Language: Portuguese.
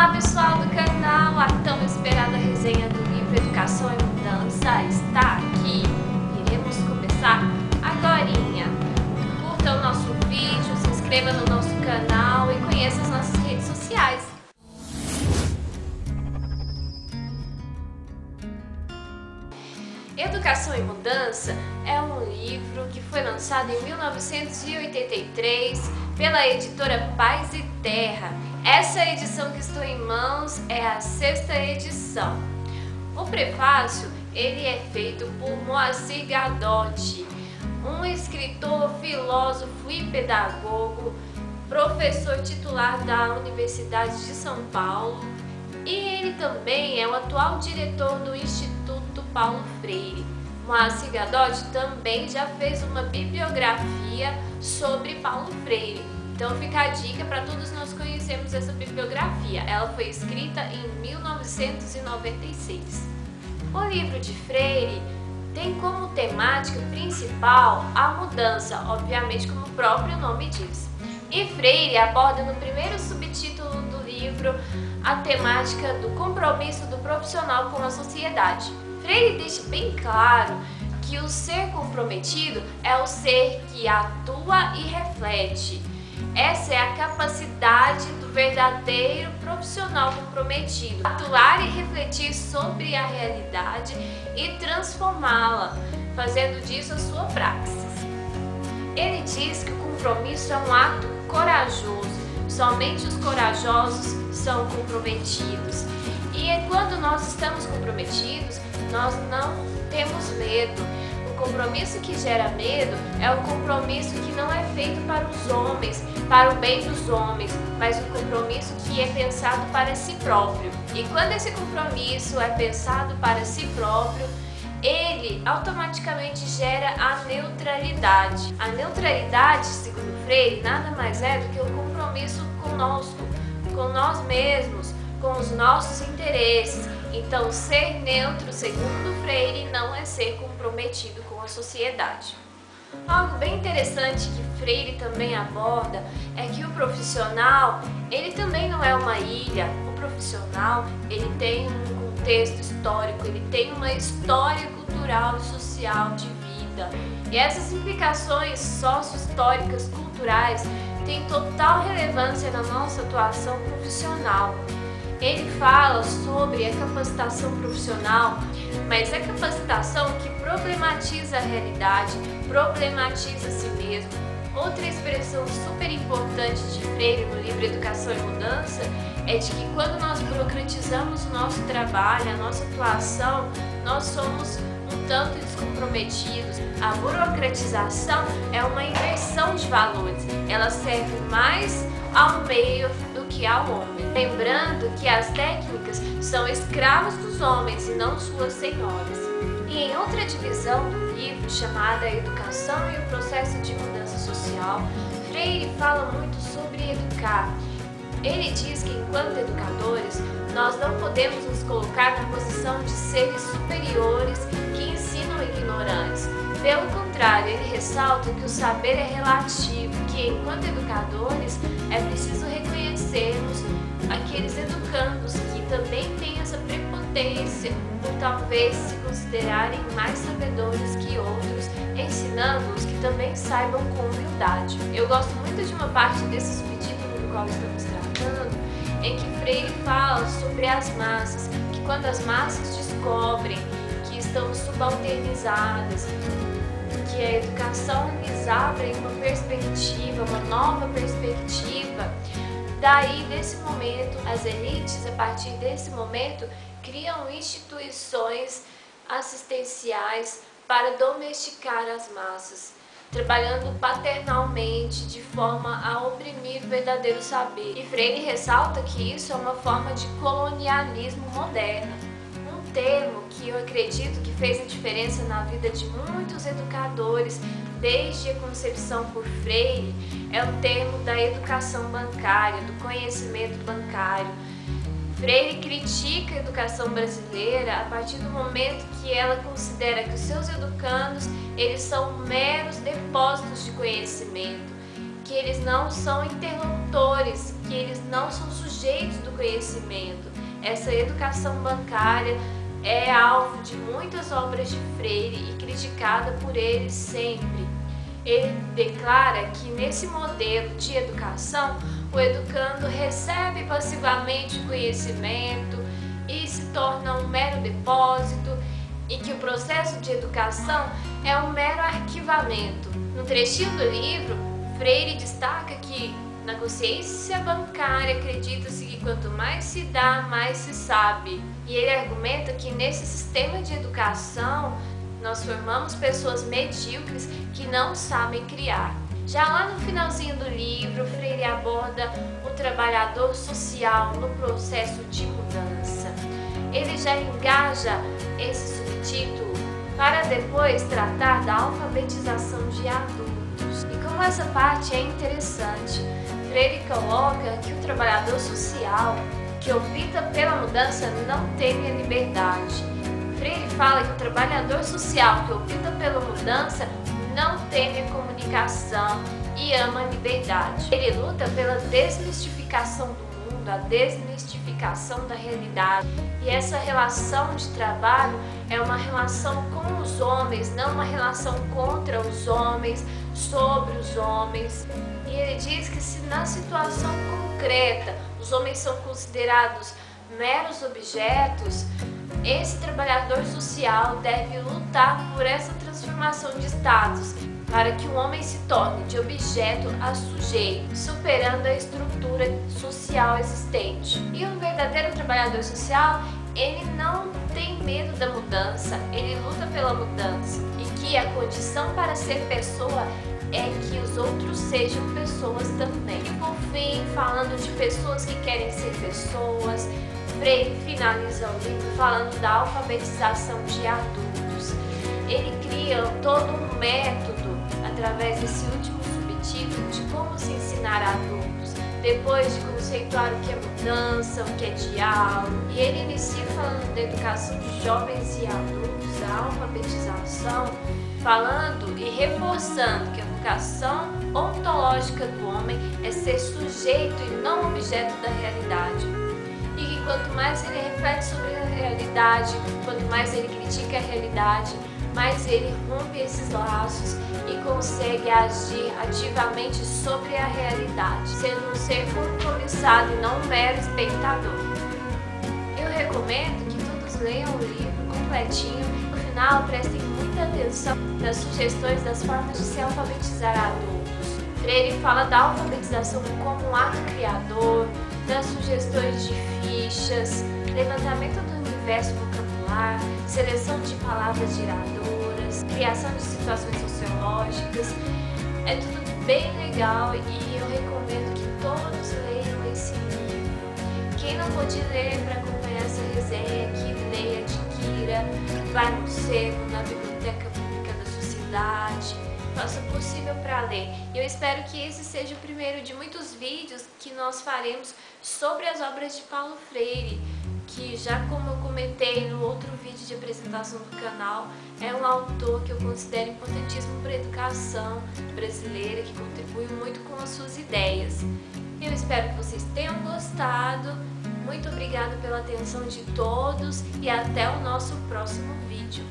Olá pessoal do canal, a tão esperada resenha do livro Educação e Mudança está aqui. Iremos começar agorinha. Curta o nosso vídeo, se inscreva no nosso canal e conheça as nossas redes sociais. Educação e Mudança é um livro que foi lançado em 1983 pela editora Paz e Terra. Essa edição que estou em mãos é a 6ª edição. O prefácio ele é feito por Moacir Gadotti, um escritor, filósofo e pedagogo, professor titular da Universidade de São Paulo, e ele também é o atual diretor do Instituto Paulo Freire. Moacir Gadotti também já fez uma bibliografia sobre Paulo Freire. Então fica a dica para todos nós conhecermos essa bibliografia. Ela foi escrita em 1996. O livro de Freire tem como temática principal a mudança, obviamente como o próprio nome diz. E Freire aborda no primeiro subtítulo do livro a temática do compromisso do profissional com a sociedade. Freire deixa bem claro que o ser comprometido é o ser que atua e reflete. Essa é a capacidade do verdadeiro profissional comprometido, atuar e refletir sobre a realidade e transformá-la, fazendo disso a sua praxis. Ele diz que o compromisso é um ato corajoso, somente os corajosos são comprometidos. E quando nós estamos comprometidos, nós não temos medo. O compromisso que gera medo é o compromisso que não é feito para os homens, para o bem dos homens, mas o compromisso que é pensado para si próprio. E quando esse compromisso é pensado para si próprio, ele automaticamente gera a neutralidade. A neutralidade, segundo Freire, nada mais é do que o compromisso conosco, com nós mesmos, com os nossos interesses. Então, ser neutro, segundo Freire, não é ser comprometido com a sociedade. Algo bem interessante que Freire também aborda é que o profissional, ele também não é uma ilha. O profissional, ele tem um contexto histórico, ele tem uma história cultural e social de vida. E essas implicações sócio-históricas, culturais, têm total relevância na nossa atuação profissional. Ele fala sobre a capacitação profissional, mas é capacitação que problematiza a realidade, problematiza a si mesmo. Outra expressão super importante de Freire no livro Educação e Mudança é de que quando nós burocratizamos o nosso trabalho, a nossa atuação, nós somos um tanto descomprometidos. A burocratização é uma inversão de valores, ela serve mais ao meio do que ao homem. Lembrando que as técnicas são escravos dos homens e não suas senhoras. E em outra divisão do livro, chamada Educação e o Processo de Mudança Social, Freire fala muito sobre educar. Ele diz que, enquanto educadores, nós não podemos nos colocar na posição de seres superiores que ensinam ignorantes. Pelo contrário, ele ressalta que o saber é relativo, que, enquanto educadores, é preciso reconhecermos aqueles educandos que também têm essa prepotência por talvez se considerarem mais sabedores que outros, ensinando-os que também saibam com humildade. Eu gosto muito de uma parte desse subtítulo do qual estamos tratando, em que Freire fala sobre as massas, que quando as massas descobrem que estão subalternizadas, que a educação lhes abre uma perspectiva, uma nova perspectiva, daí, desse momento, as elites, a partir desse momento, criam instituições assistenciais para domesticar as massas, trabalhando paternalmente de forma a oprimir o verdadeiro saber. E Freire ressalta que isso é uma forma de colonialismo moderno. Um termo que eu acredito que fez a diferença na vida de muitos educadores desde a concepção por Freire é o termo da educação bancária, do conhecimento bancário. Freire critica a educação brasileira a partir do momento que ela considera que os seus educandos eles são meros depósitos de conhecimento que eles não são interlocutores, que eles não são sujeitos do conhecimento. Essa educação bancária é alvo de muitas obras de Freire e criticada por ele sempre. Ele declara que nesse modelo de educação, o educando recebe passivamente o conhecimento e se torna um mero depósito, e que o processo de educação é um mero arquivamento. No trechinho do livro, Freire destaca que na consciência bancária acredita-se que quanto mais se dá, mais se sabe. E ele argumenta que nesse sistema de educação nós formamos pessoas medíocres que não sabem criar. Já lá no finalzinho do livro, Freire aborda o trabalhador social no processo de mudança. Ele já engaja esse subtítulo para depois tratar da alfabetização de adultos. E como essa parte é interessante, Freire coloca que o trabalhador social que opta pela mudança não teme a liberdade. Freire fala que o trabalhador social que opta pela mudança não teme a comunicação e ama a liberdade. Ele luta pela desmistificação do mundo, a desmistificação da realidade. E essa relação de trabalho é uma relação com os homens, não uma relação contra os homens, sobre os homens. E ele diz que se na situação concreta os homens são considerados meros objetos, esse trabalhador social deve lutar por essa transformação de status, para que o homem se torne de objeto a sujeito, superando a estrutura social existente. E um verdadeiro trabalhador social, ele não tem medo da mudança, ele luta pela mudança. E que a condição para ser pessoa é que os outros sejam pessoas também. E por fim, falando de pessoas que querem ser pessoas, Freire finaliza o livro falando da alfabetização de adultos. Ele cria todo um método através desse último subtítulo de como se ensinar a adultos, depois de conceituar o que é mudança, o que é diálogo. E ele inicia falando da educação de jovens e adultos, da alfabetização, falando e reforçando que a vocação ontológica do homem é ser sujeito e não objeto da realidade. E que quanto mais ele reflete sobre a realidade, quanto mais ele critica a realidade, mais ele rompe esses laços e consegue agir ativamente sobre a realidade, sendo um ser compromissado e não um mero espectador. Eu recomendo que todos leiam o livro completinho. No final, prestem muita atenção nas sugestões das formas de se alfabetizar adultos. Freire fala da alfabetização como um ato criador, das sugestões de fichas, levantamento do universo vocabular, seleção de palavras geradoras, criação de situações sociológicas. É tudo bem legal e eu recomendo que todos leiam esse livro. Quem não pôde ler para acompanhar essa resenha, que leia, adquira, vai no sebo, na Biblioteca Pública da sua cidade, faça o possível para ler. Eu espero que esse seja o primeiro de muitos vídeos que nós faremos sobre as obras de Paulo Freire, que já como eu comentei no outro vídeo de apresentação do canal, é um autor que eu considero importantíssimo para a educação brasileira, que contribui muito com as suas ideias. Eu espero que vocês tenham gostado, muito obrigada pela atenção de todos e até o nosso próximo vídeo.